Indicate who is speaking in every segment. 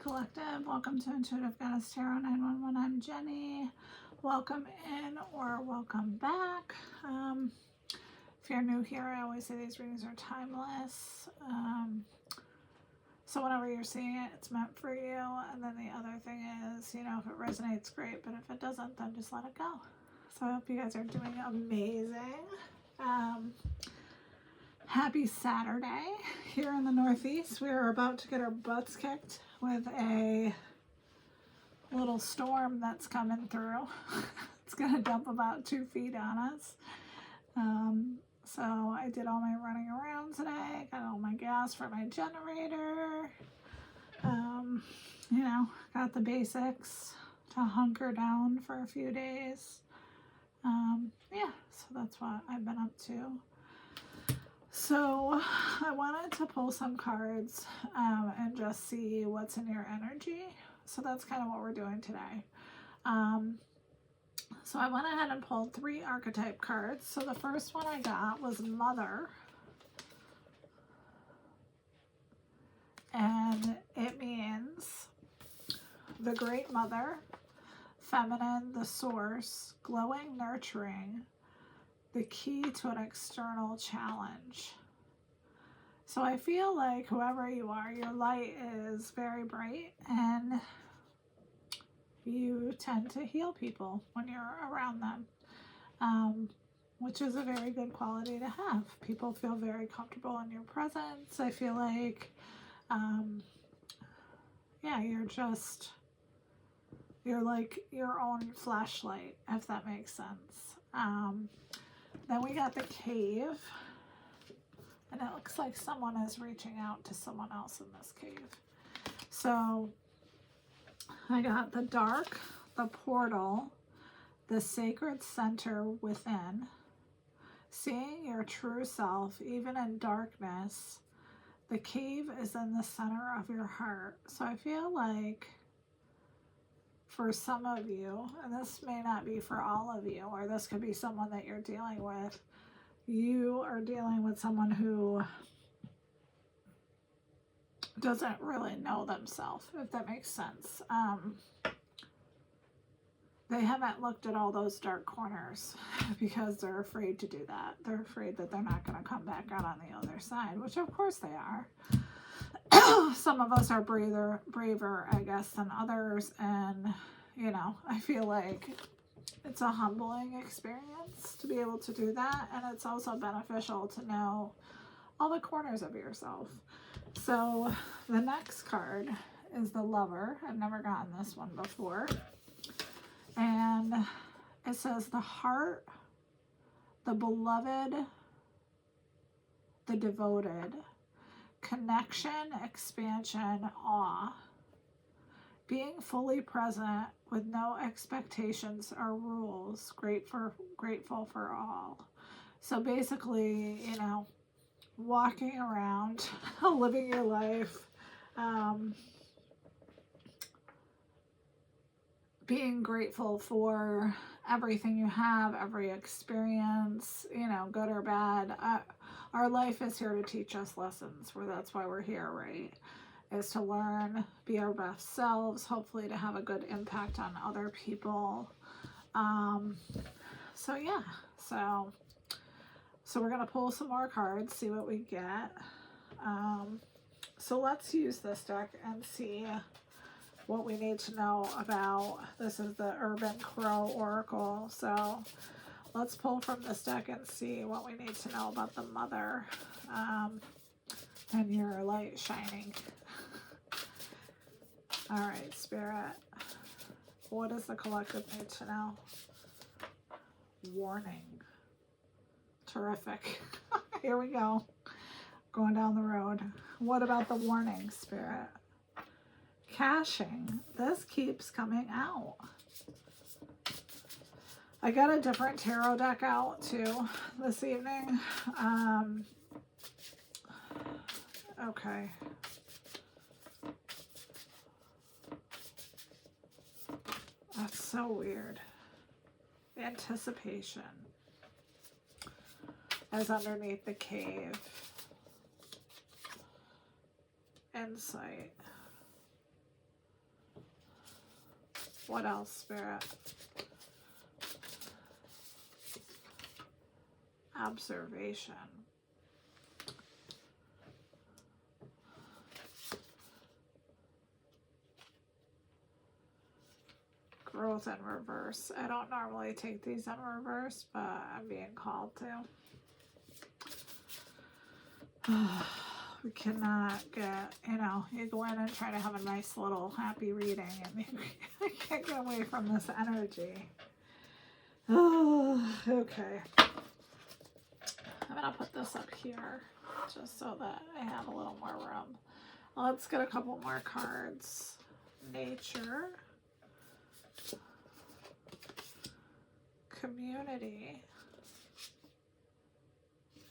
Speaker 1: Collective, welcome to Intuitive Goddess Tarot 911. I'm Jenny. Welcome in or welcome back. If you're new here, I always say these readings are timeless. So whenever you're seeing it, it's meant for you. And then the other thing is, if it resonates, great. But if it doesn't, then just let it go. So I hope you guys are doing amazing. Happy Saturday here in the Northeast. We are about to get our butts kicked with a little storm that's coming through. It's going to dump about 2 feet on us. So I did all my running around today, got all my gas for my generator, got the basics to hunker down for a few days. So that's what I've been up to. So I wanted to pull some cards and just see what's in your energy. So that's kind of what we're doing today. So I went ahead and pulled 3 archetype cards. So the first one I got was Mother. And it means the Great Mother, feminine, the source, glowing, nurturing, the key to an external challenge. So I feel like whoever you are, your light is very bright and you tend to heal people when you're around them, which is a very good quality to have. People feel very comfortable in your presence. I feel like, you're like your own flashlight, if that makes sense. Then we got the Cave, and it looks like someone is reaching out to someone else in this cave. So I got the Dark, the Portal, the Sacred Center within, seeing your true self even in darkness. The cave is in the center of your heart. So I feel like for some of you, and this may not be for all of you, or this could be someone that you're dealing with, you are dealing with someone who doesn't really know themselves, if that makes sense. They haven't looked at all those dark corners because they're afraid to do that. They're afraid that they're not going to come back out on the other side, which of course they are. Some of us are braver, I guess, than others, and I feel like it's a humbling experience to be able to do that, and it's also beneficial to know all the corners of yourself. So the next card is the Lover. I've never gotten this one before, and it says the heart, the beloved, the devoted, connection, expansion, awe, being fully present with no expectations or rules, grateful for all. So basically, walking around, living your life, being grateful for everything you have, every experience, good or bad. Our life is here to teach us lessons, that's why we're here, right? Is to learn, be our best selves, hopefully to have a good impact on other people. So we're going to pull some more cards, see what we get. So let's use this deck and see what we need to know about. This is the Urban Crow Oracle. So let's pull from this deck and see what we need to know about the Mother and your light shining. All right, Spirit, what does the collective need to know? Warning. Terrific. Here we go. Going down the road. What about the warning, Spirit? Caching. This keeps coming out. I got a different tarot deck out too this evening. Okay. That's so weird. Anticipation is underneath the Cave. Insight. What else, Spirit? Observation. Growth in reverse. I don't normally take these in reverse, but I'm being called to. We cannot get, you know, you go in and try to have a nice little happy reading and you can't get away from this energy. Okay. I'm going to put this up here just so that I have a little more room. Let's get a couple more cards. Nature. Community.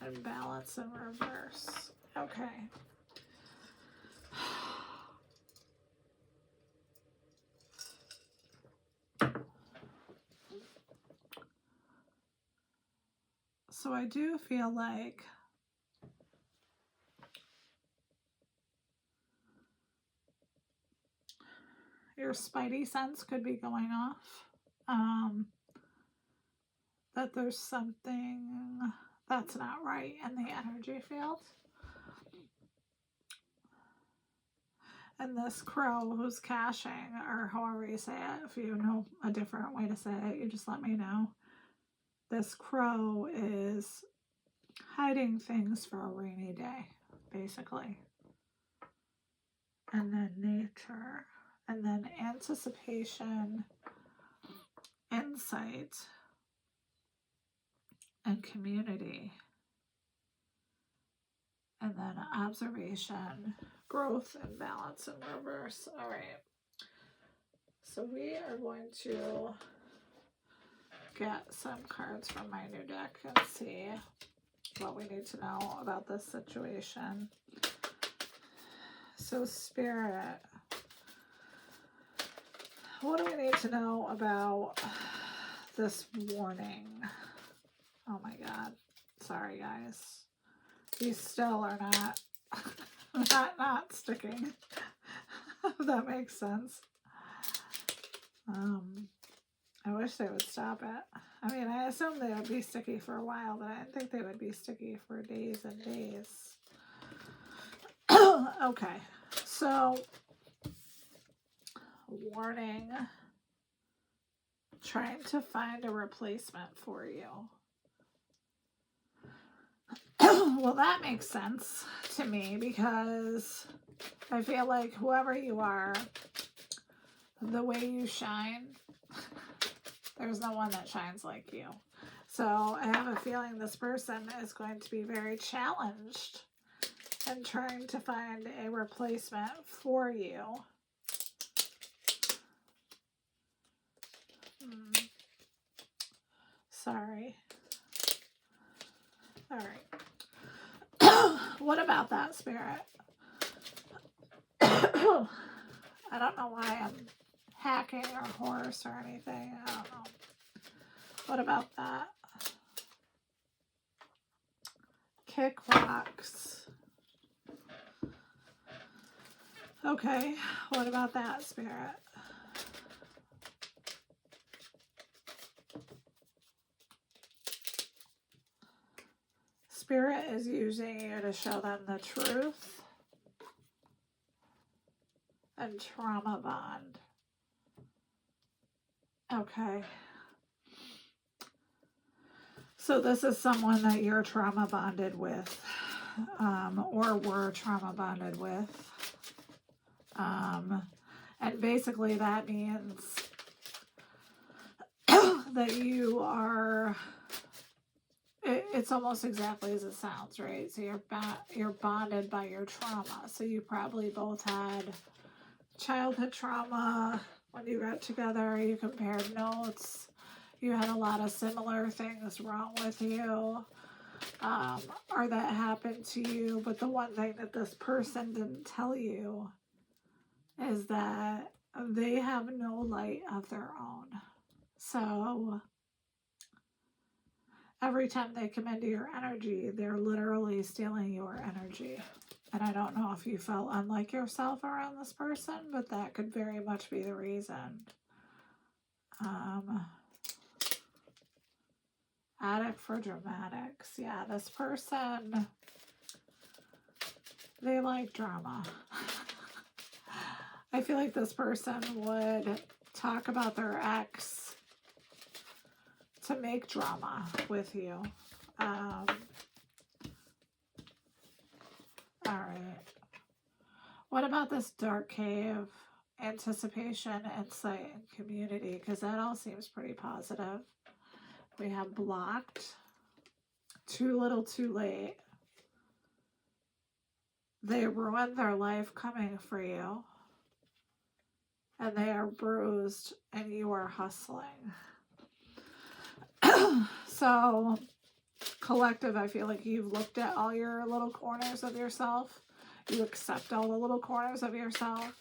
Speaker 1: And balance in reverse. Okay. So I do feel like your spidey sense could be going off. That there's something that's not right in the energy field. And this crow who's caching, or however you say it, if you know a different way to say it, you just let me know. This crow is hiding things for a rainy day, basically. And then nature, and then anticipation, insight, and community. And then observation, growth, and balance in reverse. All right. So we are going to get some cards from my new deck and see what we need to know about this situation. So Spirit, what do we need to know about this warning? Oh my God. Sorry, guys. These still are not sticking. If that makes sense. I wish they would stop it. I mean, I assumed they would be sticky for a while, but I didn't think they would be sticky for days and days. Okay, so warning, trying to find a replacement for you. Well, that makes sense to me because I feel like whoever you are, the way you shine, there's no one that shines like you. So I have a feeling this person is going to be very challenged in trying to find a replacement for you. Sorry. All right. What about that, Spirit? I don't know why I'm hacking or horse or anything. I don't know. What about that? Kick rocks. Okay. What about that, Spirit? Spirit is using you to show them the truth and trauma bond. Okay. So this is someone that you're trauma bonded with, or were trauma bonded with. And basically that means that you are, it's almost exactly as it sounds, right? So you're bonded by your trauma. So you probably both had childhood trauma when you got together. You compared notes. You had a lot of similar things wrong with you, or that happened to you. But the one thing that this person didn't tell you is that they have no light of their own. So every time they come into your energy, they're literally stealing your energy. And I don't know if you felt unlike yourself around this person, but that could very much be the reason. Addict for dramatics. Yeah, this person, they like drama. I feel like this person would talk about their ex to make drama with you. All right. What about this dark cave? Anticipation, insight, and community, because that all seems pretty positive. We have blocked. Too little, too late. They ruined their life coming for you. And they are bruised, and you are hustling. So, collective, I feel like you've looked at all your little corners of yourself. You accept all the little corners of yourself.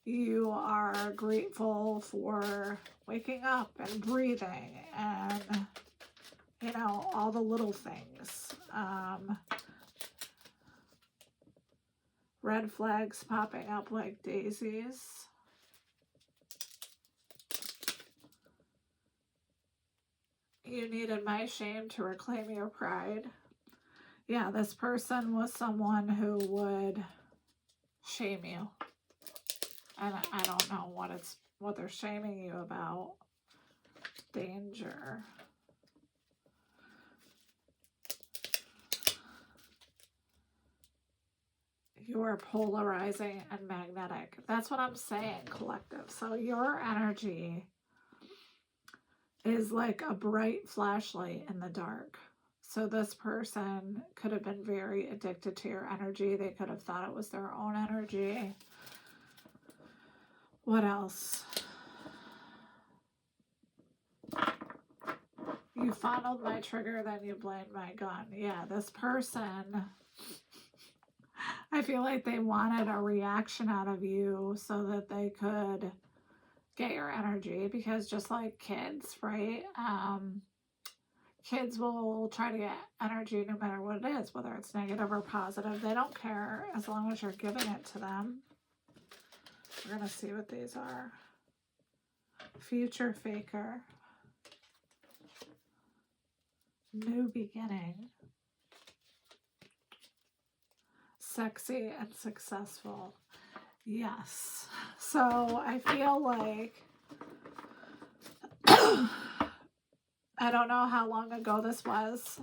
Speaker 1: You are grateful for waking up and breathing and, you know, all the little things. Red flags popping up like daisies. You needed my shame to reclaim your pride. Yeah, this person was someone who would shame you. And I don't know what they're shaming you about. Danger. You are polarizing and magnetic. That's what I'm saying, collective. So your energy is like a bright flashlight in the dark. So this person could have been very addicted to your energy. They could have thought it was their own energy. What else? You fondled my trigger, then you blamed my gun. Yeah, this person, I feel like they wanted a reaction out of you so that they could get your energy, because just like kids, right? Kids will try to get energy no matter what it is, whether it's negative or positive. They don't care as long as you're giving it to them. We're going to see what these are. Future faker. New beginning. Sexy and successful. Yes. So I feel like I don't know how long ago this was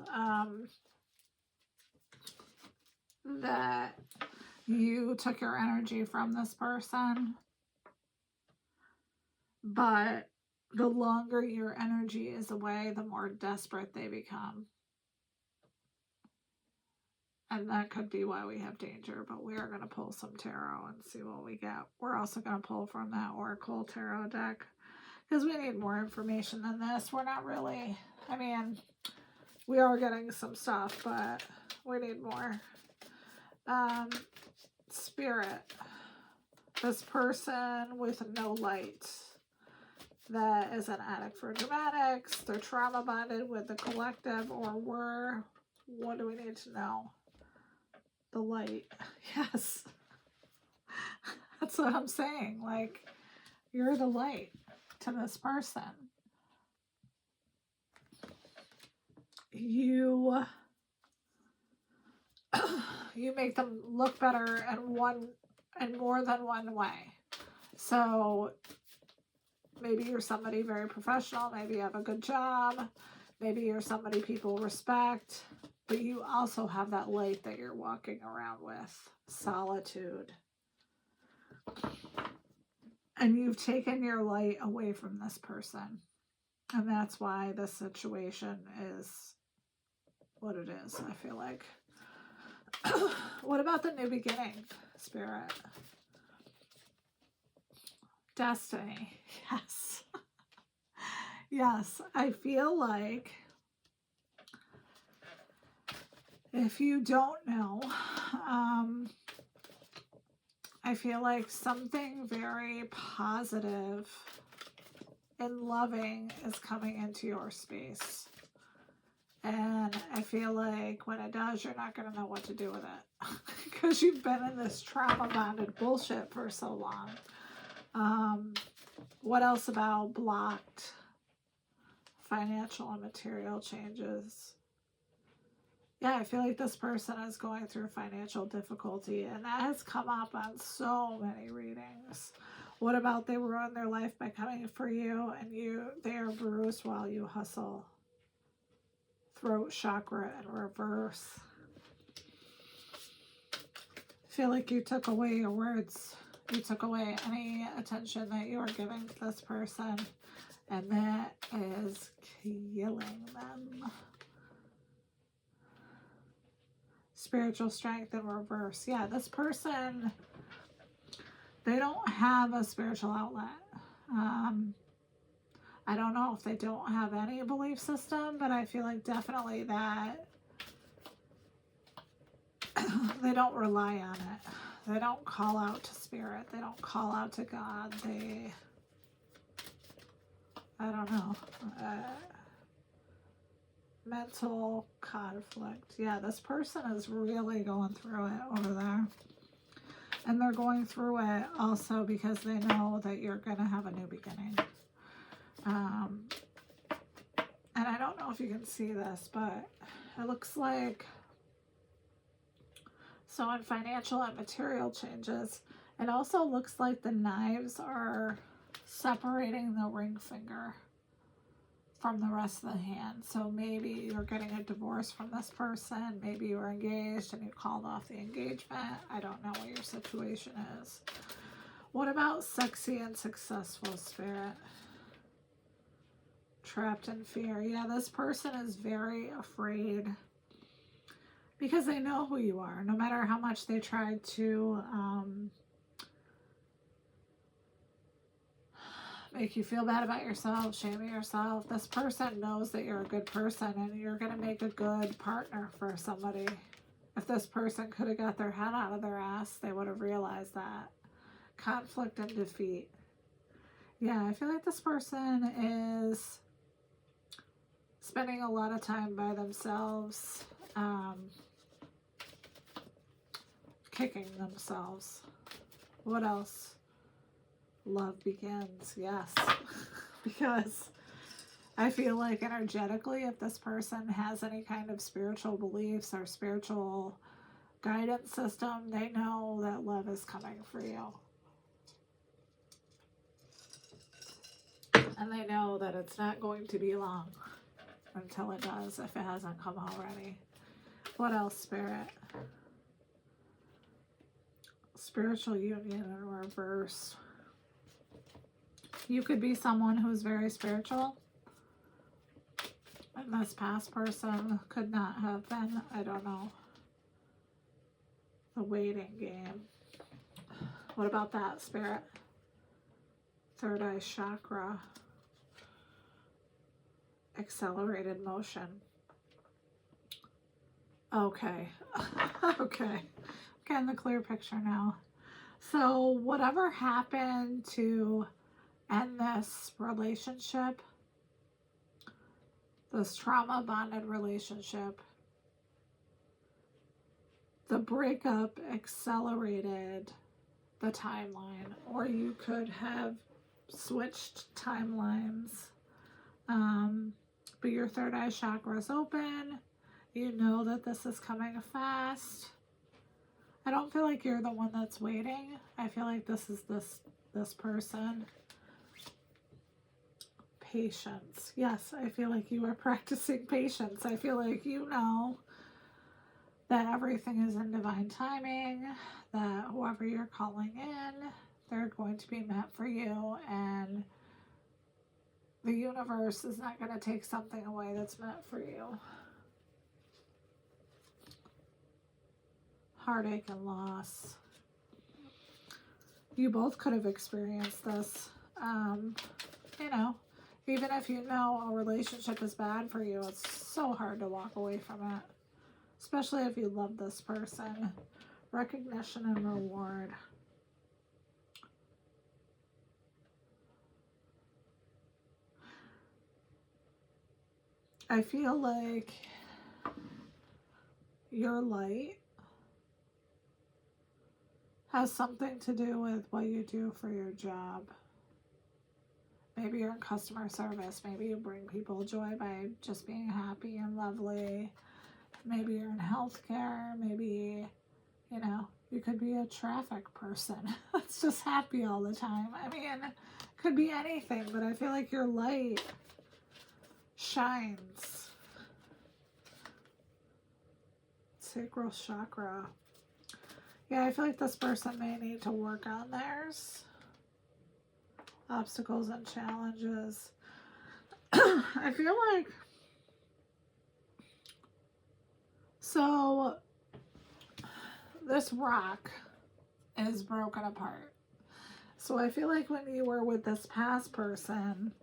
Speaker 1: that you took your energy from this person, but the longer your energy is away, the more desperate they become. And that could be why we have danger, but we are going to pull some tarot and see what we get. We're also going to pull from that Oracle tarot deck, because we need more information than this. We're not really, I mean, we are getting some stuff, but we need more. Spirit. This person with no light that is an addict for dramatics. They're trauma bonded with the collective, or were. What do we need to know? The light. Yes. That's what I'm saying. Like, you're the light to this person. You make them look better in more than one way. So maybe you're somebody very professional, maybe you have a good job, maybe you're somebody people respect, but you also have that light that you're walking around with. Solitude. And you've taken your light away from this person. And that's why this situation is what it is, I feel like. What about the new beginning, Spirit? Destiny. Yes. Yes, I feel like if you don't know, I feel like something very positive and loving is coming into your space. And I feel like when it does, you're not going to know what to do with it. Because you've been in this trauma-bonded bullshit for so long. What else about blocked financial and material changes? Yeah, I feel like this person is going through financial difficulty, and that has come up on so many readings. What about they ruin their life by coming for you, and they are bruised while you hustle? Throat chakra in reverse. I feel like you took away your words. You took away any attention that you were giving to this person, and that is killing them. Spiritual strength in reverse. Yeah, this person, they don't have a spiritual outlet. I don't know if they don't have any belief system, but I feel like definitely that they don't rely on it. They don't call out to spirit. They don't call out to God. I don't know. Mental conflict. Yeah, this person is really going through it over there. And they're going through it also because they know that you're going to have a new beginning. And I don't know if you can see this, but it looks like, so in financial and material changes, it also looks like the knives are separating the ring finger from the rest of the hand. So maybe you're getting a divorce from this person. Maybe you were engaged and you called off the engagement. I don't know what your situation is. What about sexy and successful, spirit? Trapped in fear. Yeah, this person is very afraid because they know who you are. No matter how much they try to make you feel bad about yourself, shame yourself, this person knows that you're a good person and you're going to make a good partner for somebody. If this person could have got their head out of their ass, they would have realized that. Conflict and defeat. Yeah, I feel like this person is spending a lot of time by themselves, kicking themselves. What else? Love begins. Yes. Because I feel like energetically, if this person has any kind of spiritual beliefs or spiritual guidance system, they know that love is coming for you. And they know that it's not going to be long until it does, if it hasn't come already. What else, spirit? Spiritual union in reverse. You could be someone who's very spiritual, and this past person could not have been. I don't know. The waiting game. What about that, spirit? Third eye chakra. Accelerated motion. Okay. Okay. Getting the clear picture now. So whatever happened to end this relationship, this trauma bonded relationship, the breakup accelerated the timeline, or you could have switched timelines. But your third eye chakra is open. You know that this is coming fast. I don't feel like you're the one that's waiting. I feel like this is this person. Patience. Yes, I feel like you are practicing patience. I feel like you know that everything is in divine timing, that whoever you're calling in, they're going to be meant for you, and the universe is not going to take something away that's meant for you. Heartache and loss. You both could have experienced this. You know, even if you know a relationship is bad for you, it's so hard to walk away from it. Especially if you love this person. Recognition and reward. I feel like your light has something to do with what you do for your job. Maybe you're in customer service. Maybe you bring people joy by just being happy and lovely. Maybe you're in healthcare. Maybe, you know, you could be a traffic person that's just happy all the time. I mean, it could be anything, but I feel like your light shines. Sacral chakra. Yeah, I feel like this person may need to work on theirs. Obstacles and challenges. I feel like, so this rock is broken apart. So I feel like when you were with this past person,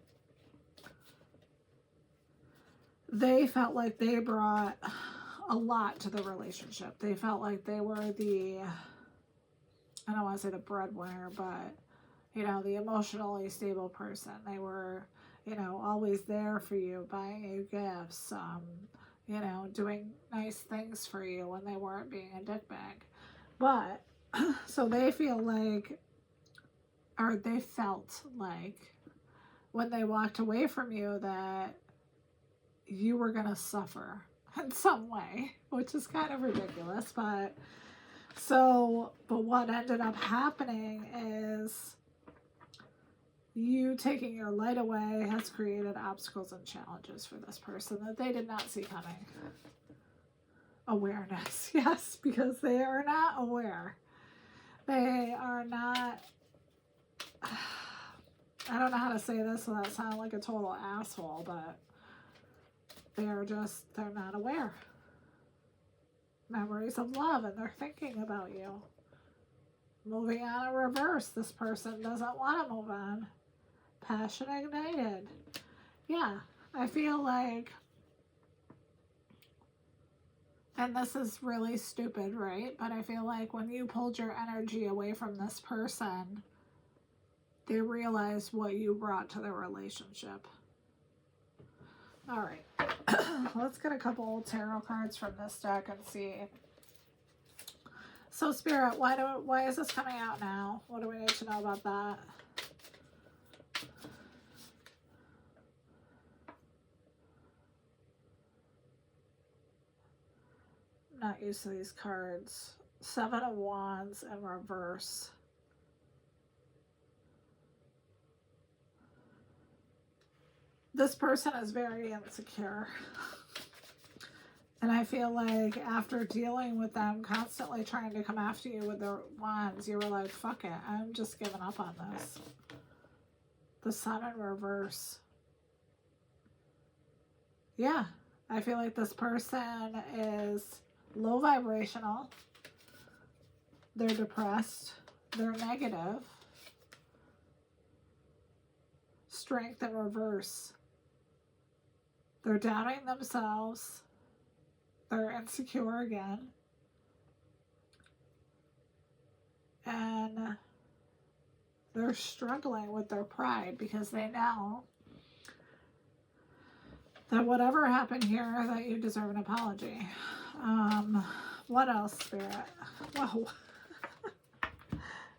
Speaker 1: they felt like they brought a lot to the relationship. They felt like they were the, I don't want to say the breadwinner, but, you know, the emotionally stable person. They were, you know, always there for you, buying you gifts, you know, doing nice things for you when they weren't being a dickbag. But, so they feel like, or they felt like, when they walked away from you, that you were going to suffer in some way, which is kind of ridiculous. But, so, but what ended up happening is you taking your light away has created obstacles and challenges for this person that they did not see coming. Awareness, yes, because they are not aware. They are not, I don't know how to say this without sounding like a total asshole, but they're not aware. Memories of love, and they're thinking about you. Moving on in reverse, this person doesn't want to move on. Passion ignited. Yeah, I feel like, and this is really stupid, right? But I feel like when you pulled your energy away from this person, they realized what you brought to the relationship. All right. Let's get a couple old tarot cards from this deck and see. So Spirit, why is this coming out now? What do we need to know about that? I'm not used to these cards. 7 of Wands in reverse. This person is very insecure. And I feel like after dealing with them constantly trying to come after you with their wands, you were like, fuck it, I'm just giving up on this. The Sun in reverse. Yeah, I feel like this person is low vibrational. They're depressed. They're negative. Strength in reverse. They're doubting themselves. They're insecure again. And they're struggling with their pride because they know that whatever happened here, that you deserve an apology. What else, Spirit? Whoa.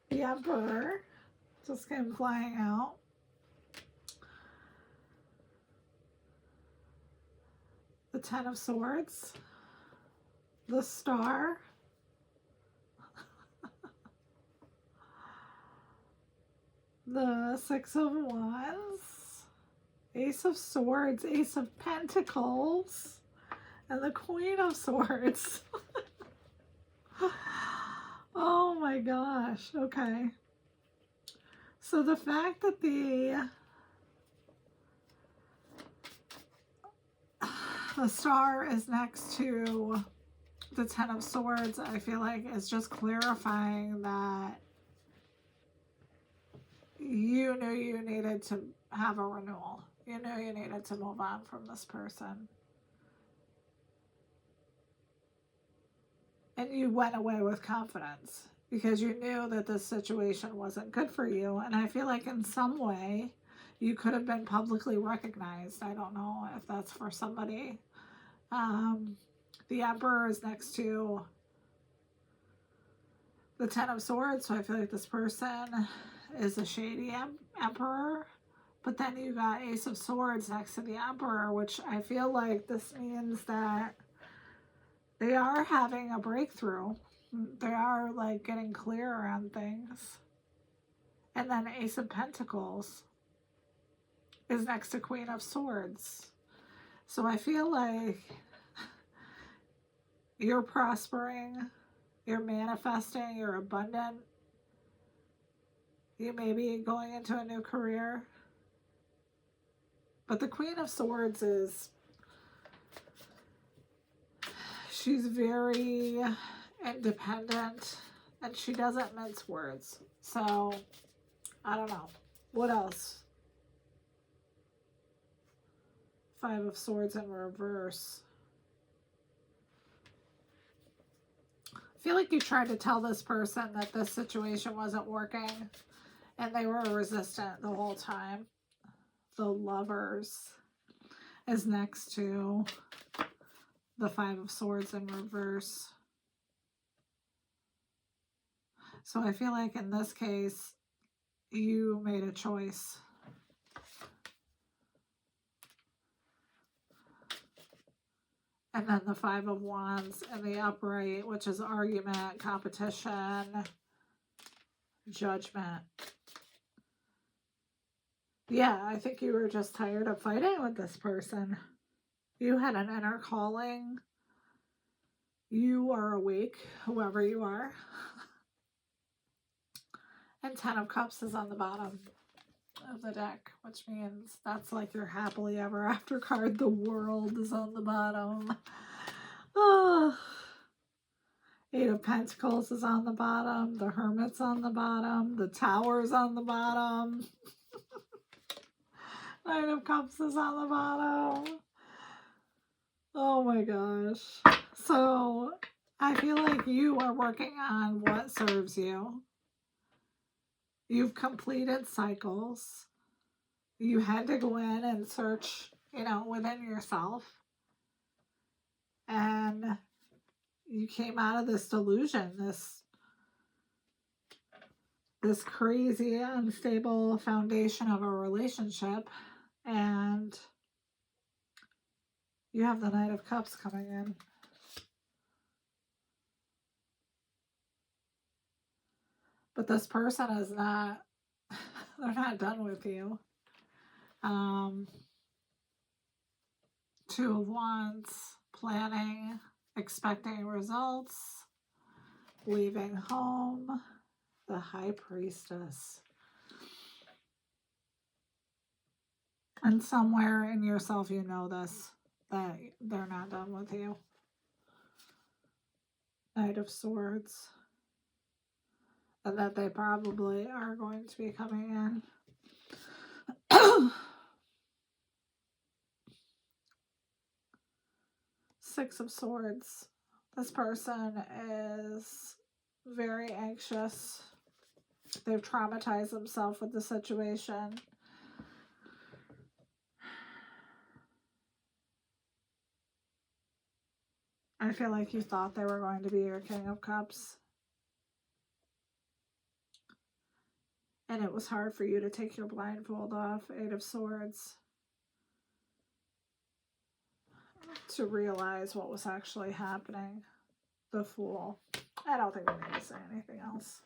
Speaker 1: The Emperor just came flying out. The Ten of Swords. The Star. The Six of Wands. Ace of Swords. Ace of Pentacles. And the Queen of Swords. Oh my gosh. Okay. So the fact that the Star is next to the Ten of Swords, I feel like is just clarifying that you knew you needed to have a renewal. You knew you needed to move on from this person. And you went away with confidence because you knew that this situation wasn't good for you. And I feel like in some way you could have been publicly recognized. I don't know if that's for somebody. The Emperor is next to the Ten of Swords, so I feel like this person is a shady emperor. But then you got Ace of Swords next to the Emperor, which I feel like this means that they are having a breakthrough. They are like getting clear on things. And then Ace of Pentacles is next to Queen of Swords. So I feel like you're prospering, you're manifesting, you're abundant. You may be going into a new career. But the Queen of Swords is, she's very independent and she doesn't mince words. So, I don't know. What else? Five of Swords in reverse. I feel like you tried to tell this person that this situation wasn't working and they were resistant the whole time. The Lovers is next to the Five of Swords in reverse. So I feel like in this case, you made a choice. And then the Five of Wands and the upright, which is argument, competition, judgment. Yeah, I think you were just tired of fighting with this person. You had an inner calling. You are awake, whoever you are. And Ten of Cups is on the bottom of the deck, which means that's like your happily ever after card. The World is on the bottom. Oh. Eight of Pentacles is on the bottom. The Hermit's on the bottom. The Tower's on the bottom. Nine of Cups is on the bottom. Oh my gosh. So I feel like you are working on what serves you. You've completed cycles. You had to go in and search, within yourself. And you came out of this delusion, this crazy, unstable foundation of a relationship. And you have the Knight of Cups coming in. But this person is not, they're not done with you. Two of Wands, planning, expecting results, leaving home, the High Priestess. And somewhere in yourself you know this, that they're not done with you. Knight of Swords. And that they probably are going to be coming in. Six of Swords. This person is very anxious. They've traumatized themselves with the situation. I feel like you thought they were going to be your King of Cups. And it was hard for you to take your blindfold off. Eight of Swords. To realize what was actually happening. The Fool. I don't think we need to say anything else.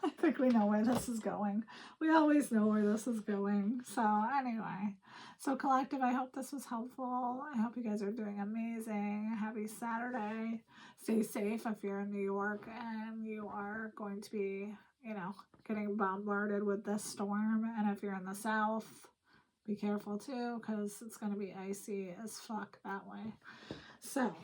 Speaker 1: I think we know where this is going. We always know where this is going. So anyway, so collective, I hope this was helpful. I hope you guys are doing amazing. Happy Saturday. Stay safe if you're in New York and you are going to be, getting bombarded with this storm. And if you're in the South, be careful too, because it's going to be icy as fuck that way. So